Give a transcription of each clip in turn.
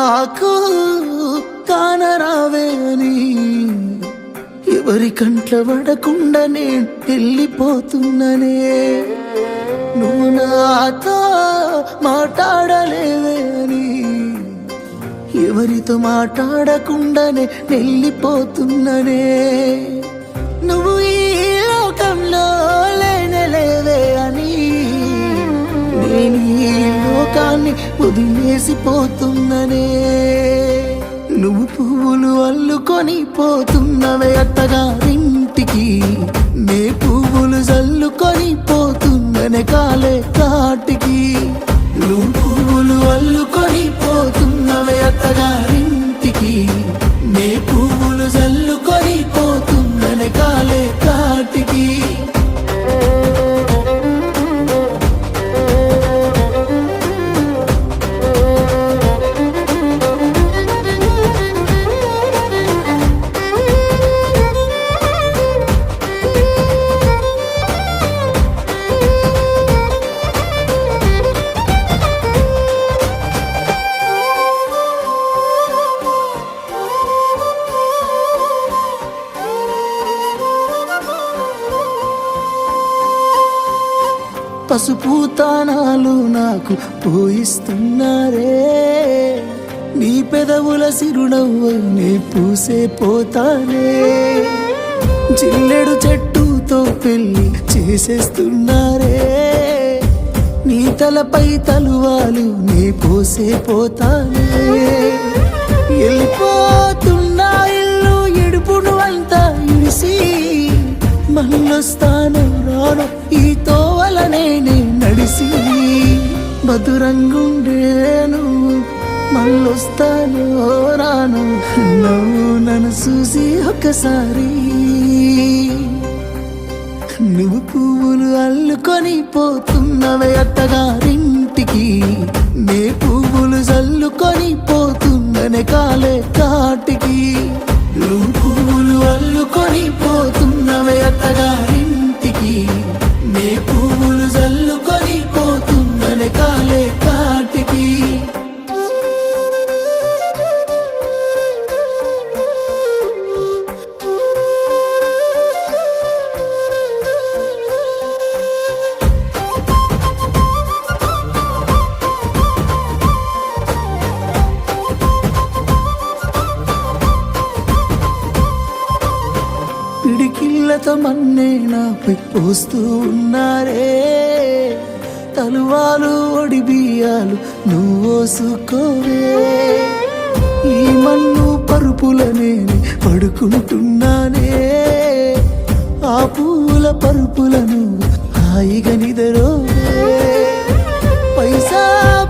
నాకు కానరావే అని ఎవరి కంట్ల పడకుండా నేను వెళ్ళిపోతున్ననే. నువ్వు నాతో మాట్లాడలేవే అని ఎవరితో మాట్లాడకుండానే వెళ్ళిపోతున్ననే. నువ్వు ఈ లోకంలో లేనలేవే అని నేను ఈ లోకాన్ని వదిలేసిపోతున్ననే. నువ్వు పువ్వులు అల్లుకొని పోతున్నవే అత్తగారింటికి, నే పువ్వులు జల్లుకొని పోతున్ననే కాలే కాటికి. నువ్వు పువ్వులు అల్లుకొని పోతున్నవే అత్తగారింటికి, నే పువ్వులు జల్లుకొని పోతున్ననే కాలే కాటికి. పసుపు తానాలు నాకు పోయిస్తున్నారే, నీ పెదవుల సిరునవ్వు నే పూసే పోతానే. జిల్లెడు చెట్టుతో పెళ్లి చేసేస్తున్నారే, నీ తలపై తలువాలు నే పోసే పోతానే. వెళ్ళిపోతున్నా ఇల్లు ఎడుపును అంతా ఇడిసి, మళ్ళొస్తాను రాను ఈ తోవలనే నడిసి. మధురంగుండేను మళ్ళొస్తాను రాను నువ్వు నన్ను చూసి ఒకసారి. నువ్వు పువ్వులు అల్లుకొని పోతున్నవే అత్తగారింటికి, నే పువ్వులు జల్లుకొని పోతున్ననే కాలే కాటికి. నువ్వు పువ్వులు అల్లుకొని పోతున్నవే అత్తగారింటికి, నే పువ్వులు జల్లుకొని పోతున్ననే కాలే కాటికి. పిడికిళ్ళతో మన్నే నాపై పోస్తూ ఉన్నారే, తలువాలు ఒడి బియ్యాలు నువ్వోసుకోవే. ఈ మన్ను పరుపులనే పడుకుంటున్నానే, ఆ పూల పరుపులను హాయిగా నిదరోవే. పైసా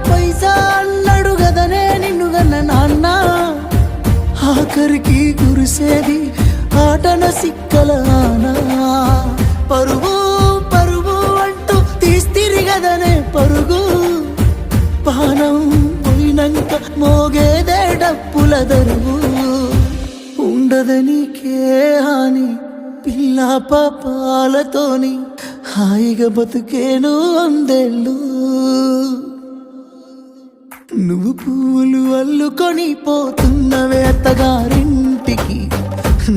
పైసా అన్నాడు గదనే నిన్ను గన్న నాన్న, ఆఖరికి కురిసేది ఆటన సిక్కల ఆనా. పరుగు పరుగు అంటూ తీస్తిరి గదనే పరుగు, పానం పోయినంక మోగేదే డప్పుల దరువు. ఉండదనికే హాని పిల్ల పాపాలతోని, హాయిగా బతుకేను వందేళ్ళు. నువ్వు పువ్వులు అల్లుకొని పోతున్నవే అత్తగారింటికి,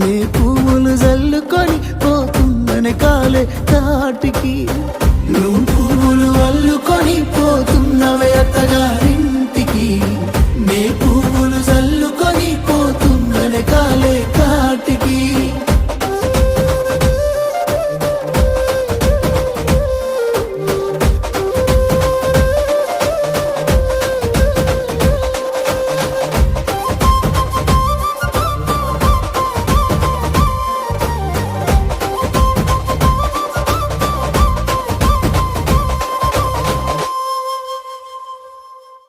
నే పువ్వులు జల్లుకొని పోతున్ననే కాలే కాటికి.